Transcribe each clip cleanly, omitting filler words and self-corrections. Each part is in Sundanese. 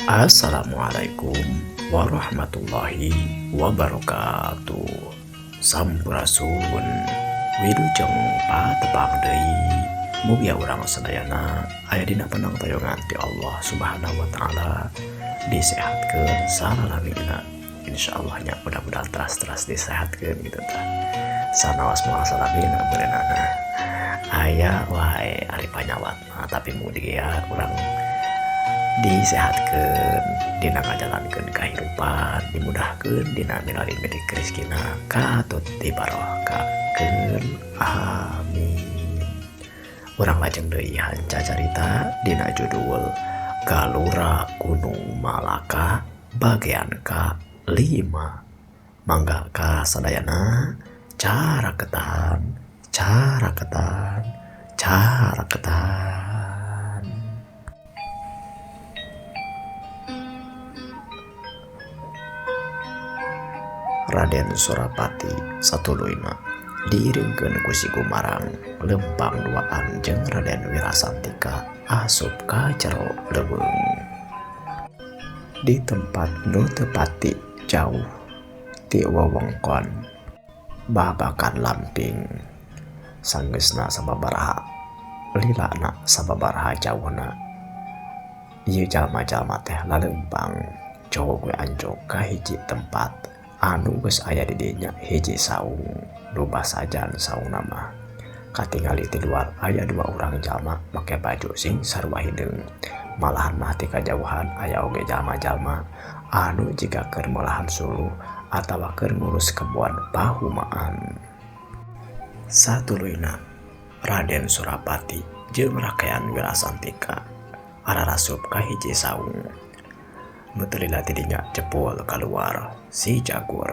Assalamualaikum warahmatullahi wabarakatuh. Sampurasun wilujeng patepang deui mugia urang sadayana aya dina panangtoyongan ti Allah Subhanahu wa taala disehatkeun salalabina. Insyaallah nya mudah-mudahan teras-teras disehatkeun gitu tah. Sanaos moal salabina beunana. Aya wae ari panyawat tapi mudi ya urang disehatkan dina ngajalankeun kahirupan dimudahkeun dina milari medik rezekina katut dibarokahkeun amin. Urang lajeng deui hanca carita dina judul Galura Gunung Malaka bagian ka-5. Mangga ka sadayana caraketan. Raden Surapati satuluyna diiringkeun ku si Gumarang lempang duaan jeung Raden Wirasantika asup ka jero leuweung. Di tempat nu teu pati jauh ti wewengkon babakan lamping sanggeusna sababaraha lilana sababaraha jauhna ieu jalma-jalma teh laleumpang jog we anjog ka hiji tempat anu geus aya di dinya hiji saung nu basajan saungna mah katingali ti luar aya 2 urang jalma make baju sing sarua hideung. Malahan mah ti kajauhan aya oge jalma-jalma anu jiga keur meulahan suluh atawa keur ngurus kebon pahumaan. Satuluyna Raden Surapati jeung Rakean Wirasantika ararasup ka hiji saung. Nu teu lila ti dinya jepul kaluar si Jagur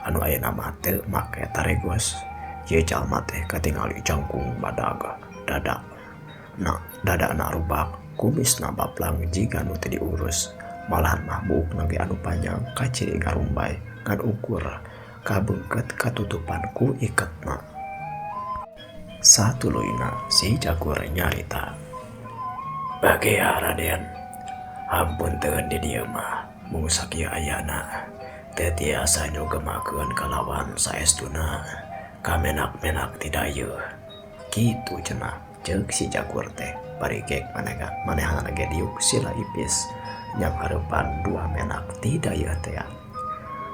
anu ayeuna mah teu make taregos. Ieu jalma teh katingali jangkung badag dadak. Dadana rubak, kumisna baplang jiga nu teu diurus. Malahan mah buukna ge anu panjang kaciri garumbay ngan ukur kabeungkeut katutupan ku iketna. Satuluyna si Jagur nyarita, "Bagea Raden, hampunteun di dieu mah mung sakieu ayana teu tiasa nyugemakeun kalawan saestuna kamenak-menak ti dayeuh." Kitu cenah ceuk si Jagur teh bari gek manehna ge diuk sila ipis yang hareupan 2 menak ti dayeuh teh.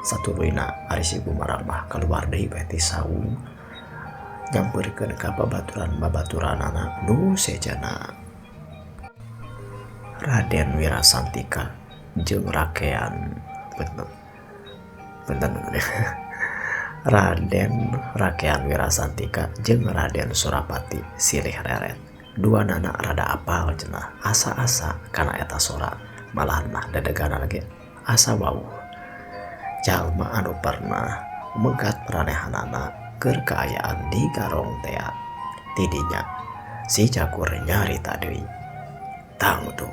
Satuluyna ari si Gumarang mah kaluar deui bae ti saung nyampeurkeun ka babaturan-babaturanana nu sejana. Raden Wirasantika jeung Rakean Raden Rakean Wirasantika jeung Raden Surapati silih reret. Duanana rada apal cenah asa-asa kana eta sora. Malahan mah dadegana lagi asa wauh. Jalma anu pernah megat maranehanana keur kaayaan di garong tea. Tidinya si Jagur nyarita deui, "Tangtu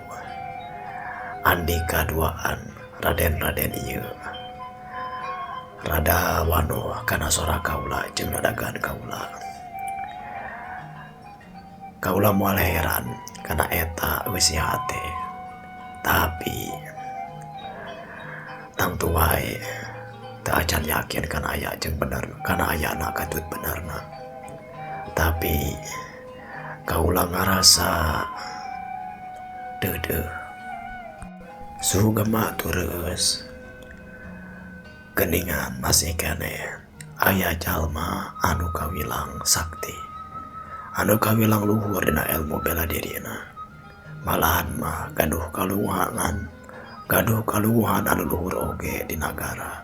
andika duaan raden-raden ieu rada wanoh kana sora kaula jeung dadagan kaula. Kaula moal heran kana eta eusi hate. Tapi tangtu wae teu acan yakin kana aya jeung bener kana ayana katut benerna. Tapi kaula ngarasa deudeuh sugema tureus geuningan masih keneh aya jalma anu kawilang sakti, anu kawilang luhur dina ilmu bela dirina. Malahan mah gaduh kaluhuhan anu luhur oge di nagara.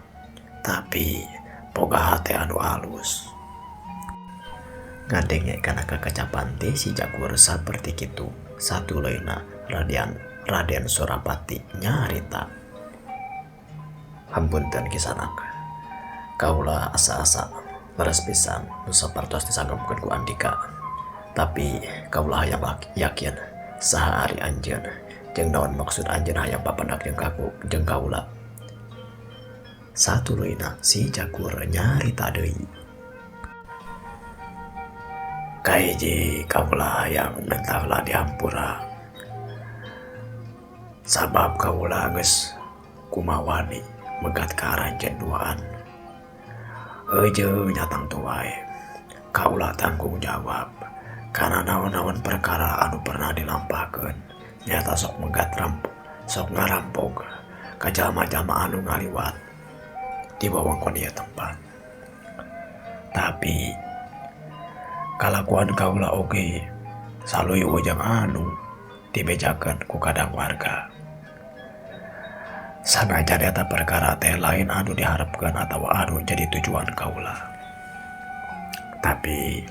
Tapi boga hate anu alus." Ngadenge kana kakacapan ti si Jagur saperti kitu. Satuluyna Raden Surapati nyarita, "Hampunten kisanak, kaula asa-asa leres pisan nu sapertos disanggeupkeun ku Andika. Tapi kaula hayang yakin saha ari anjeun jeung naon maksud anjeun hayang papendak jeung kaula." Satuluyna si Jagur nyarita deui, "Kahiji kaula hayang mentahlah di hampura Sabab kaula geus kumawani megat ka aranjeun duaan. Eujeu nyatang tu wae. Kaula tanggung jawab karena naon-naon perkara anu pernah dilampahkeun nyata sok ngarampok ka jalma-jalma anu ngaliwat di wewengkon ieu tempat. Tapi kalakuan kaula oge saluy ujang anu dibejakeun ku kadang warga. Sanajan eta perkara teh lain anu diharapkeun atawa anu jadi tujuan kaula. Tapi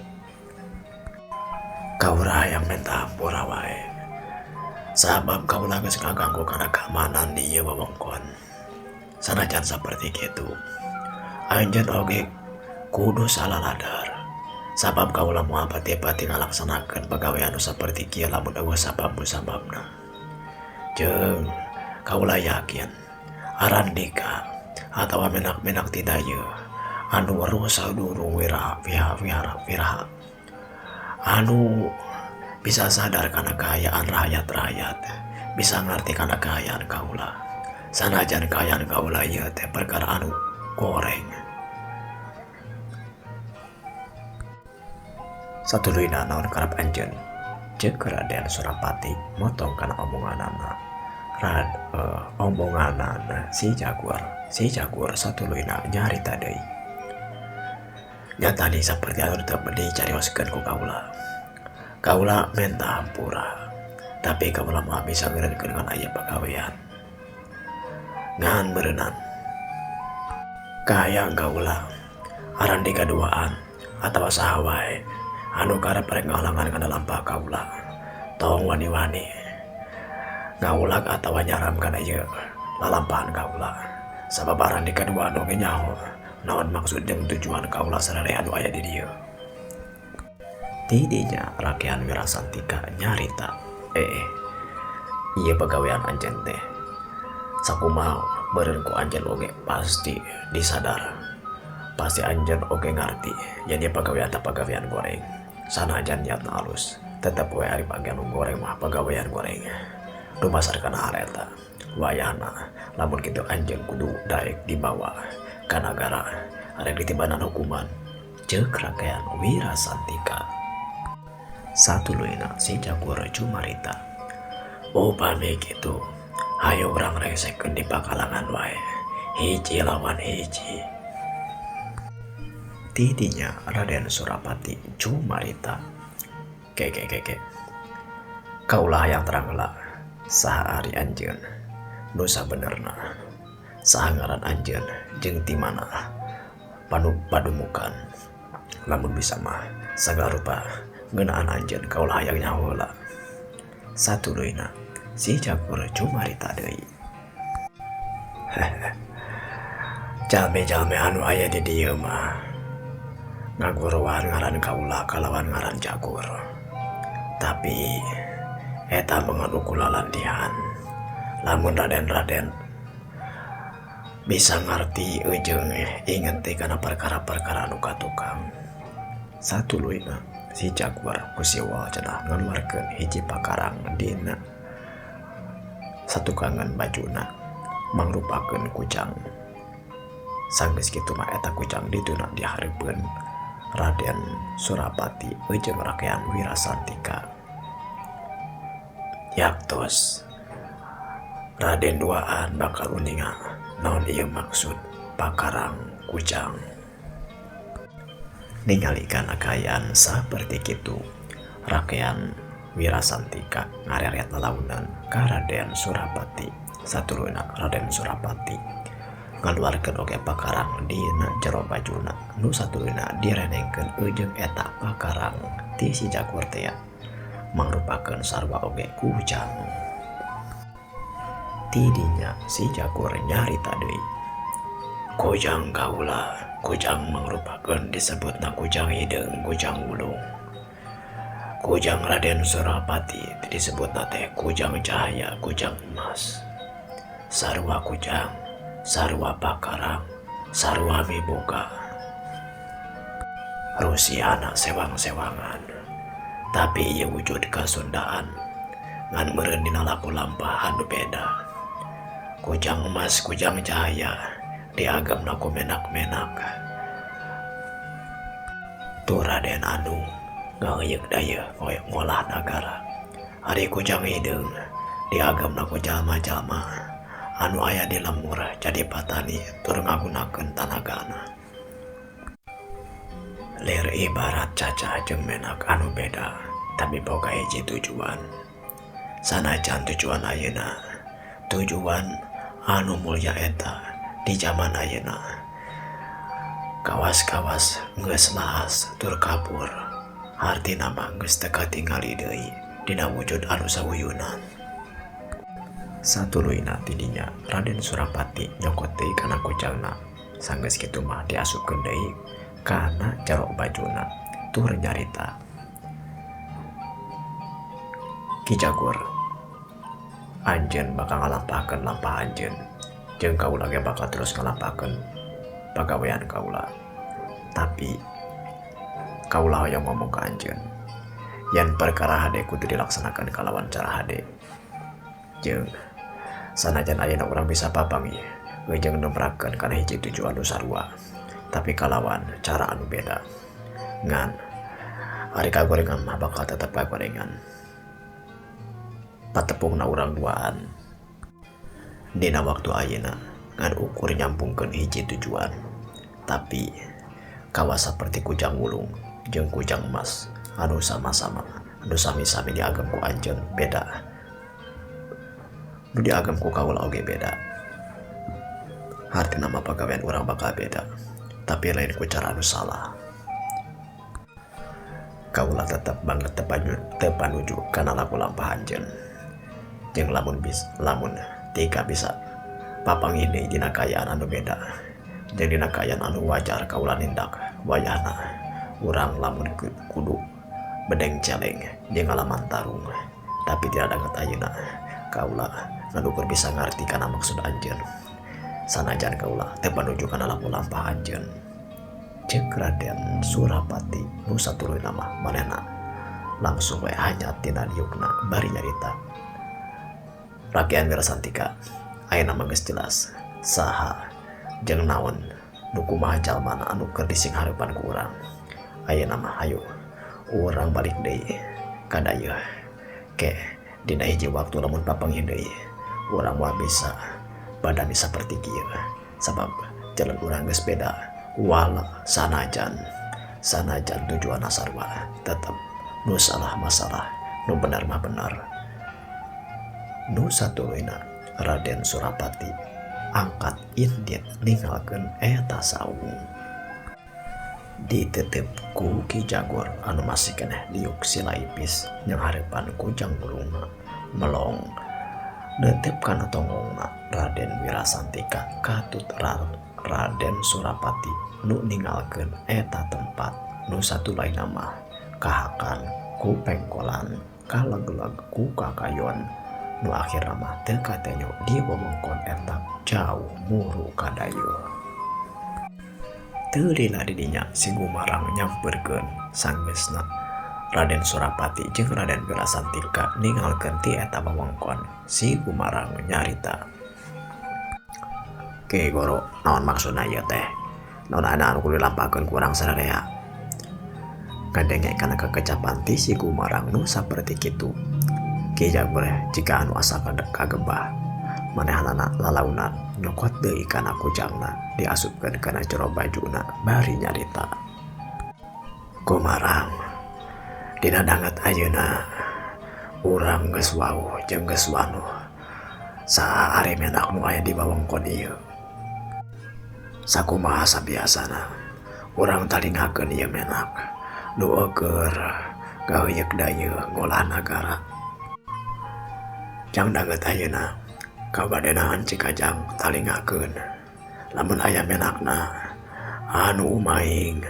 kaula yang minta hampura wae. Sabab kaula geus ngaganggu kana keamanan di ieu wewengkon. Sanajan saperti kitu, anjeun oge kudu salaladar. Sabab kaula moal pati-pati ngalaksanakeun pagawe anu saperti kieu lamun eueuh sabab-sababna. Jeung kaula yakin Arandika atawa menak-menak ti dayeuh anu weruh sadurung wiraha anu bisa sadar kana kaayaan rakyat-rakyat, bisa ngarti kana kaayaan kaula. Sanajan kaayaan kaula ieu teh perkara anu goreng. Satuluyna naon karep anjeun, ceuk Raden Surapati motong kana omonganana si Jagur satuluyna nyarita deui. Nyatani saperti anu teu dicarioskeun ku kaula. Kaula minta hampura, tapi kaula mah bisa ngeureunkeun ngan aya pagawean. Ngan beureunan kaya kaula Arandika duaan atawa saha wae anu karep rek ngalangan kana lampah kaula, tong wani-wani ngaulag atawa nyaram kana ieu lalampahan kaula. Sabab Arandika duaan oge nyaho naon maksud jeung tujuan kaula sararea anu aya di dieu. Tidinya rakyat Wirasantika nyarita, ieu pagawean anjeun teh sakumaha beureun ku anjeun oge pasti disadar. Pasti anjeun oge ngarti jadi pagawean teh pagawean goreng. Sanajan niatna alus, tetep we ari bagian goreng mah pagawean goreng. Dumasarkeun hal eta, wayahna lamun kitu anjeun kudu daek dibawa ka nagara arek ditibanan hukuman, ceuk rakyat Wirasantika. Satuluyna si Jagur cumarita, upami kitu hayu urang resekeun di pakalangan wae, hiji lawan hiji. Tidinya Raden Surapati cumarita, keke kaulah yang terang heula saha ari anjeun nu sabenerna, saha ngaran anjeun jeung ti mana padumukan. Lamun bisa mah sagarupa ngeunaan anjeun kaulah hayang nyaho heula. Satuluyna si Jagur cumarita deui. Jalme-jalme anu aya di dieu mah ngaguruan ngaran kaula kalawan ngaran Jagur. Tapi eta manganu kulalandihan. Lamun Raden bisa ngarti jeung inget teh kana perkara-perkara anu katukang. Satuluyna si Jagur kusiwa cenah ngaluarkeun hiji pakarang dina satukangan bajuna mangrupakeun kujang. Sanggeus kitu mah eta kujang dituna dihareupeun Raden Surapati jeung rakyat Wirasantika. Yaktos Raden duaan bakal uninga naon ieu maksud pakarang kujang. Ningalikeun kaayaan saperti kitu, rakyat Wirasantika ngareret lalaunan ka Raden Surapati. Satuluyna Raden Surapati ngaluarkeun oge pakarang dina jero bajuna nu satuluyna direnengkeun jeung eta pakarang ti si Jagur teh mangrupakeun sarua oge kujang. Tidinya si Jagur nyarita deui, kujang kaula, kujang mangrupakeun disebutna kujang hideung, kujang ulung. Kujang Raden Surapati disebutna teh kujang cahaya, kujang emas. Sarua kujang, sarua pakarang, sarua miboga. Rusiana sewang-sewangan, tapi ieu wujud kasundaan ngan meureun dina laku lampah anu beda. Kujang emas kujang jaya diagemna ku menak-menak. Tu Raden anu ngaeyeuk daya ngolah nagara. Ari kujang hideung diagemna ku jalma-jalma anu aya di lemur jadi patani tur ngagunakeun tanagana. Lir ibarat cacah jeung menak anu beda tapi boga hiji tujuan. Sanajan tujuan ayeuna tujuan anu mulya eta di zaman ayeuna kawas-kawas geus laas tur kabur, artina mah geus teu katingali deui dina wujud anu sawuyunan. Satuluyna ti dinya Raden Surapati nyokot deui kana kujangna. Sanggeus kitu mah diasupkeun deui kana jero bajuna tur nyarita, Ki Jagur, anjeun bakal ngalampakeun lampah anjeun jeung kaula ge bakal terus ngalampakeun pagawean kaula. Tapi kaula hoyong ngomong ka anjeun, yen perkara hade kudu dilaksanakeun kalawan cara hade. Jeung sanajan ayeuna urang bisa papangi jeung nembrakeun kana hiji tujuan anu sarua, tapi kalawan cara anu beda. Ngan ari kagorengan mah bakal tetep kagorengan. Patepungna urang duaan dina waktu ayeuna ngan ukur nyampungkeun hiji tujuan. Tapi kawa saperti kujang wulung jeung kujang emas anu sama-sama anu sami-sami diagem ku anjeun beda. Nu diagem ku kaula oge beda. Hartina mah pagawean urang bakal beda, tapi lain ku cara anu salah. Kaula tetep banget teu panuju kana laku lampah anjeun. Jeung lamun tika bisa papangi deui dina kaayaan anu beda jeung dina kaayaan anu wajar kaula nindak wayahna urang lamun kudu bedeng celeng jeung ngalaman tarung. Tapi tidak danget ayeuna kaula ngadukur bisa ngarti kana maksud anjeun. Sanajan kaula teu panuju kana laku lampah anjeun. Ceuk Raden Surapati nu satuluyna mah manehna langsung we hanyat tina diukna bari nyarita, Rakyat Wirasantika, ayeuna mah geus jelas saha jeung naon nu kumaha jalmana anu keur dising hareupan ku urang. Ayeuna mah hayu urang balik deui ka dayeuh. Ke dina hiji waktu lamun papanggih deui urang mah bisa badani saperti kieu. Sabab jalan urang geus beda wala sanajan tujuan sarua tetep nu salah masalah nu benar mah benar. Nu satuluyna Raden Surapati angkat indit ninggalkeun eta saung. Ditetep ku Ki Jagur anu masih keneh diuk silaipis yang hareupan kujang wulungna melong netep kana tonggongna Raden Wirasantika katut Raden Surapati nu ninggalkeun eta tempat. Nu satulaina mah kahakan ku pengkolan kaleg-leg ku kakayon. Nu akhirna mah teu katenyo di wewengkon eta jauh muru ka dayeuh. Teu lila di dinya si Gumarang nyampeurkeun sanggeusna Raden Surapati jeung Raden Wirasantika ninggalkeun ti eta wewengkon. Si Gumarang nyarita, "Ki Guru, naon maksudna ieu teh? Naon anu kudu dilampakeun ku urang sadaya?" Kadenge kana kekecapan ti si Gumarang nu saperti kitu. Ki Jagur jika anu asa kagembah manehanana lalaunan nyokot deui kana kujangna diasupkeun kana jero bajuna bari nyarita, "Gumarang, dina danget ayeuna urang geus wauh jeung geus wanuh saha ari menak nu aya di wewengkon ieu. Sakumaha sabiasana urang talingakeun ieu menak nu eukeur gaeuyeuk dayeuh ngolah nagara. Jang danget ayeuna kabadenahan cikajang talingakeun lamun aya menakna anu umaing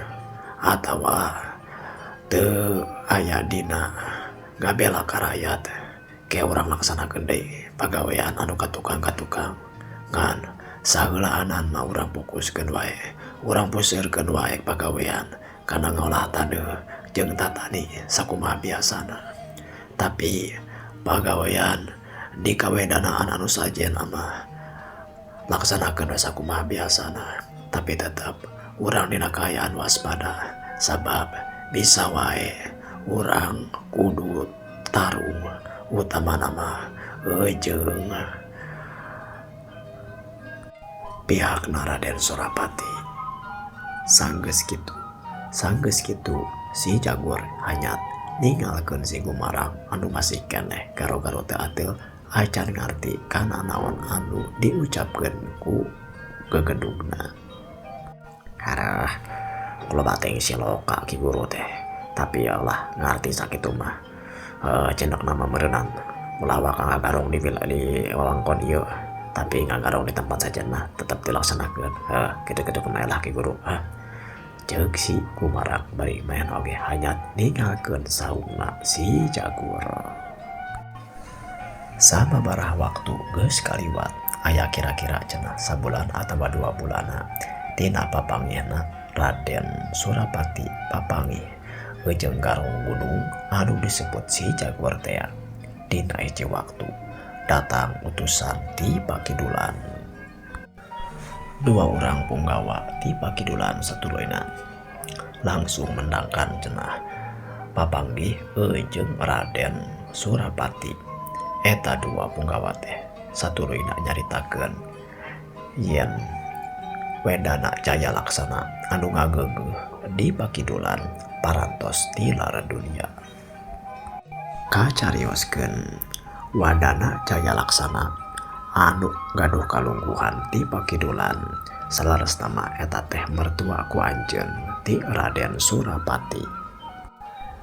atawa teu aya dina ngabela ka rakyat, ke urang laksanakeun deui pagawean anu katukang-katukang. Ngan saheulaanan mah urang fokuskeun wae, urang puseureun wae pagawean kana ngolah tadeuh jeung tatani sakumaha biasana. Tapi pagawean di kawedanaan anu sajen mah laksanakeun sakumaha biasana, tapi tetap urang dina kaayaan waspada sabab bisa wae urang kudu tarung utamana mah jeung pihak Raden Surapati. Sanggeus kitu si Jagur hanyat ninggalkeun si Gumarang anu masih keneh garo-garo teu ateul acan ngarti kana naon anu diucapkeun ku gegedugna. Harah loba teh siloka ki guru teh, tapi ya Allah ngarti sakitu mah cendak nama merenang mulawak ngagarong di wewengkon ieu, tapi ngagarong di tempat sajenna tetep dilaksanakeun. Kitu-kitu kumaha ki guru. Ceuk si Gumarang bari main oge hanyat ninggalkeun saungna si Jagur. Sababaraha waktu geus kaliwat aya kira-kira cenah sabulan atawa 2 bulana tina papanggihna Raden Surapati papanggih jeung garong gunung anu disebut si Jagur teh. Dina hiji waktu datang utusan ti Pakidulan. 2 orang punggawa ti Pakidulan satuluyna langsung mendangkan cenah papanggih jeung Raden Surapati. Eta 2 punggawa teh satuluyna nyaritakeun yen wedana Jaya Laksana anu ngageugeuh di Pakidulan parantos tilar dunia. Kacarioskeun wadana Jaya Laksana anu gaduh kalungguhan ti Pakidulan salerosna mah eta teh mertua ku anjeun ti Raden Surapati.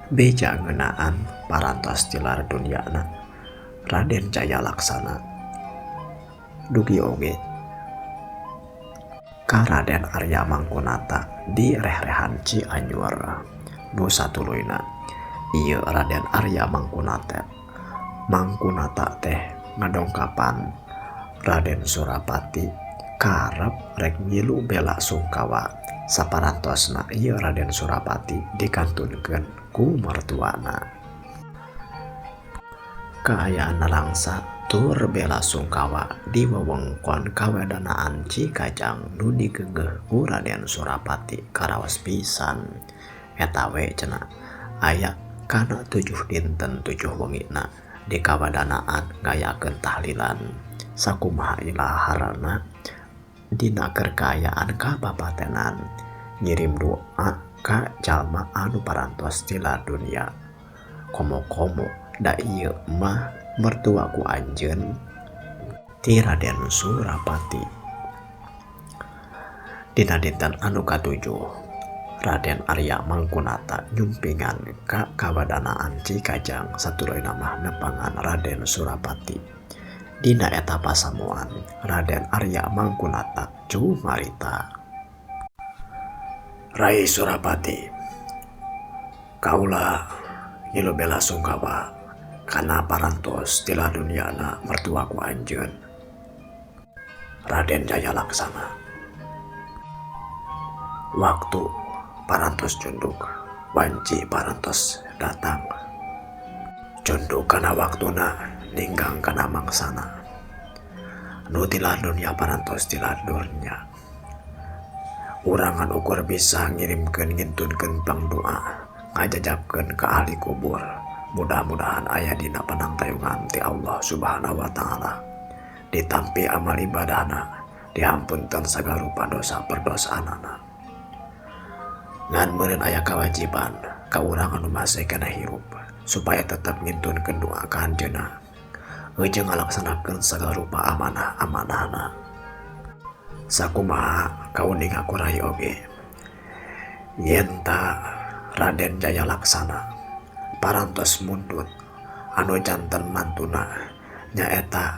Beja ngeunaan parantos tilar duniana Raden Jaya Laksana dugi oge ka Raden Arya Mangkunata di reh-rehan Cianjur. Nu satuluyna ieu Raden Arya Mangkunata teh ngadongkapan Raden Surapati karep rek ngilu bela sungkawa saparantosna ieu Raden Surapati dikantunkeun ku mertuana. Kaayaan langsa tur bela sungkawa di wewengkon kawedanaan Cikajang nu digeugeuh ku Raden Surapati karaos pisan. Eta we cenah aya kana 7 dinten 7 wengina di kawedanaan ngayakeun tahlilan sakumaha ilaharana dina kerkayaan kabapatenan ngirim doa ka jalma anu parantos tilar dunia. Komo-komo da ieu mah mertuaku anjeun ti Raden Surapati. Dina dinten anu katujuh Raden Arya Mangkunata nyumpingan ka kawedanaan Cikajang satuluyna mah nepangan Raden Surapati. Dina eta pasamuan Raden Arya Mangkunata cumarita, "Rai Surapati, kaula ngilu bela sungkawa kana parantos tilar duniana mertuaku anjeun Raden Jaya Laksana. Waktu parantos cunduk banci parantos datang. Cunduk kana waktuna ninggang kana mangsana. Nu tilar dunia parantos tilar dunia. Urangan ukur bisa ngirimkeun ngintunkeun pangdoa ngajajabkeun ka ahli kubur. Mudah-mudahan aya dina panangtayungan ti Allah Subhanahu wa taala. Ditampi amal ibadahna, diampunkeun sagarupa dosa perdosaanana. Ngan meureun aya kewajiban ka urang anu masih kana hirup supaya tetap ngintunkeun doa ka anjeunna jeung ngalaksanakeun sagarupa amanah-amanahna. Sakumaha kauning aku rai oge yen ta Raden Jaya Laksana parantos mundut anu janten mantuna nyaeta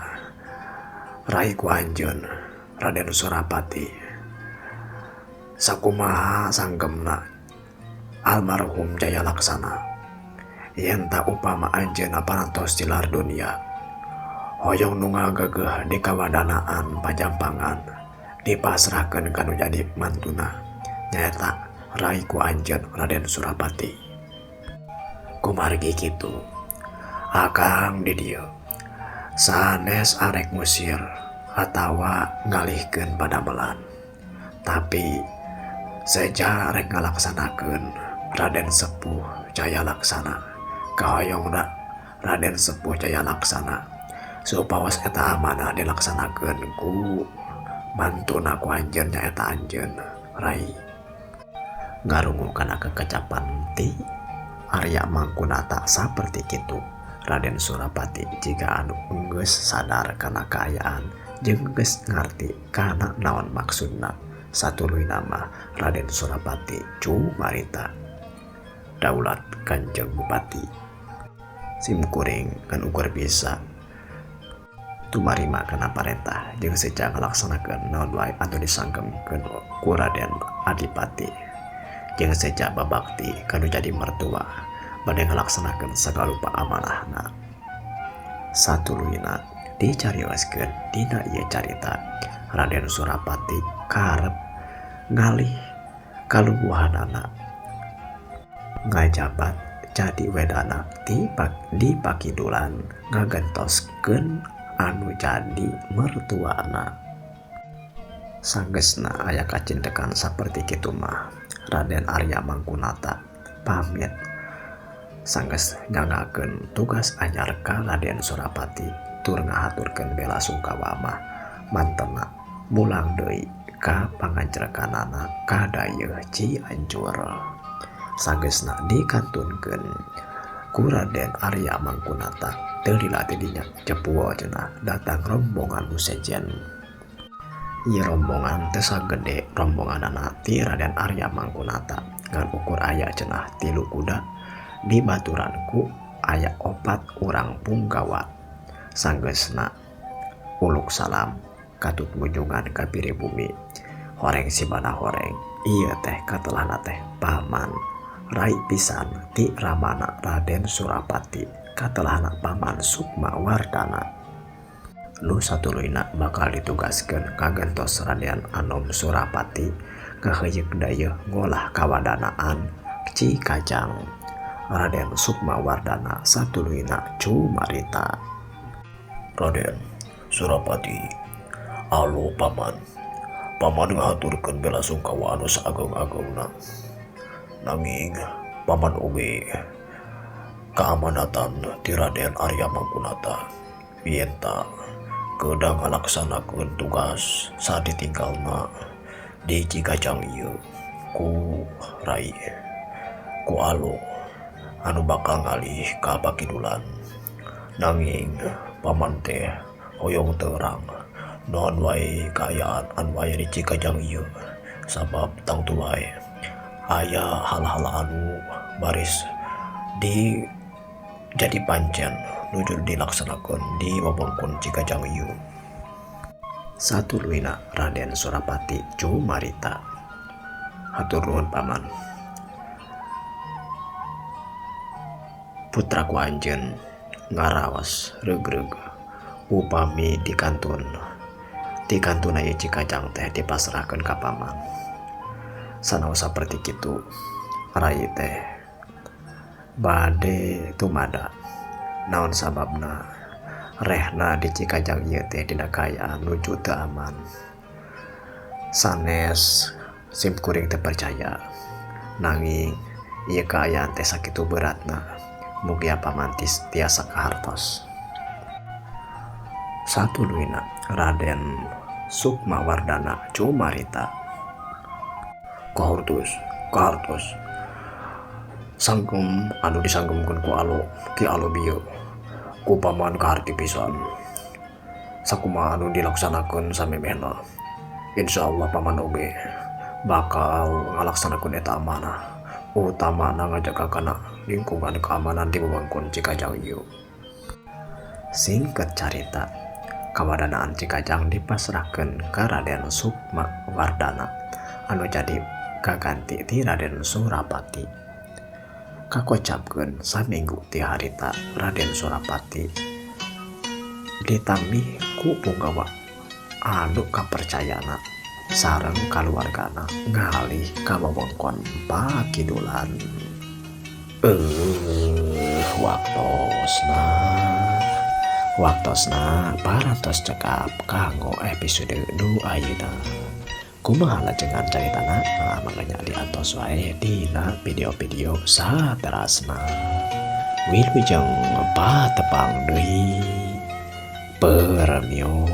rai ku anjeun Raden Surapati. Sakumaha sanggemna almarhum Jaya Laksana yen ta upama anjeunna parantos tilar dunia hoyong nu ngageugeuh di kawadanaan pajampangan dipasrahkeun kanu jadi mantuna nyaeta rai ku anjeun Raden Surapati. Kumargi kitu Akang di dieu sanes arek ngusir atawa ngalihkeun padamelan, tapi seja rek ngalaksanakeun Raden Sepuh Jaya Laksana. Kahoyongna Raden Sepuh Jaya Laksana supawas eta amanah dilaksanakeun ku mantuna ku anjeun nyaeta anjeun Rai. Ngarungu kana kekecapan ti Arya Mangkunata saperti kitu Raden Surapati jika anu geus sadar kana kaayaan jeung geus ngarti kana naon maksudna. Satuluy nama Raden Surapati cumarita daulat Kanjeng Bupati simkuring kan ukur bisa tumarima kana parentah jeung seja ngalaksanakeun naon wae anu disanggemkeun ku Raden Adipati jeung seja babakti kanu jadi mertua bade ngalaksanakeun sagalupa amanahna. Satuluyna dicarioskeun dina ieu carita Raden Surapati karep ngalih kalubuhanana ngajabat jadi wedana di pakidulan ngagentoskeun anu jadi mertuana. Sanggeusna aya kacindekan saperti kitu mah Raden Arya Mangkunata pamit sanggeus nyangakeun tugas anyar ka Raden Surapati tur ngahaturkeun bela sungkawa mah mantena mulang deui ka pangancrekanana ka dayeuh Cianjur. Sanggeusna dikantunkeun ku Raden Arya Mangkunata teu dilatih dinya cepuo cenah datang rombongan nu sejen. Ieu rombongan teu sagede rombonganana ti Raden Arya Mangkunata ngan ukur aya cenah 3 kuda di baturanku aya 4 urang punggawa. Sanggeusna uluk salam katut munjungan ka Piribumi horeng sibana horeng ieu teh katelahna teh paman rai pisan ti ramana Raden Surapati katelahna paman Sukma Wardana. Nu satuluyna bakal ditugaskeun kagentos Raden Anom Surapati ngaheuyeuh dayeuh ngolah kawadanaan Cikajang. Raden Sukma Wardana satuluyna cumarita. Raden Surapati, alo paman ngahaturkeun bela sungkawa anu saageng-agengna. Nanging paman oge kaamanatan ti Raden Arya Mangkunata bienta kedah ngalaksanakeun tugas saat ditinggalna di Cikajang ieu ku Rai ku alo anu bakal ngalih ka pakidulan. Nanging paman teh hoyong terang naon wae kaayaan anu aya di Cikajang ieu sabab tangtu wae aya hal-hal anu baris di jadi pancen nuju dilaksanakeun di wewengkon Cikajang ieu. Satuluyna Raden Surapati cumarita. Hatur nuhun paman. Putraku anjeun ngaraos regreg upami dikantun ieu Cikajang teh dipasrahkeun ka paman. Sanaos saperti kitu rai teh bade tumada naon sababna rehna di Cikajang ieu teh dina kaayaan nuju teu aman. Sanes simkuring teu percaya nanging ieu kaayaan teh sakitu beratna mugi paman tiasa kahartos. Satuluyna Raden Sukma Wardana cumarita. Kahartos sanggem anu disanggemkeun ku alo ki alo bieu ku paman kaharti pisan. Sakumaha anu dilaksanakeun samemehna insyaallah paman oge bakal ngalaksanakeun eta amanah utamana ngajaga kana lingkungan keamanan di wewengkon Cikajang ieu. Singkat carita kawadanaan Cikajang dipasrahkeun ka Raden Sukma Wardana anu jadi kaganti ti Raden Surapati. Kakocapkeun saminggu ti harita Raden Surapati ditambih ku punggawa anu kapercayana sareng kaluargana ngalih ka wewengkon pakidulan. waktosna parantos cekap kanggo episode 2 ayeuna. Kumaha lajengan caritana manganya diantos wae dina video-video saterasna. Wilujeng patepang deui. Permio.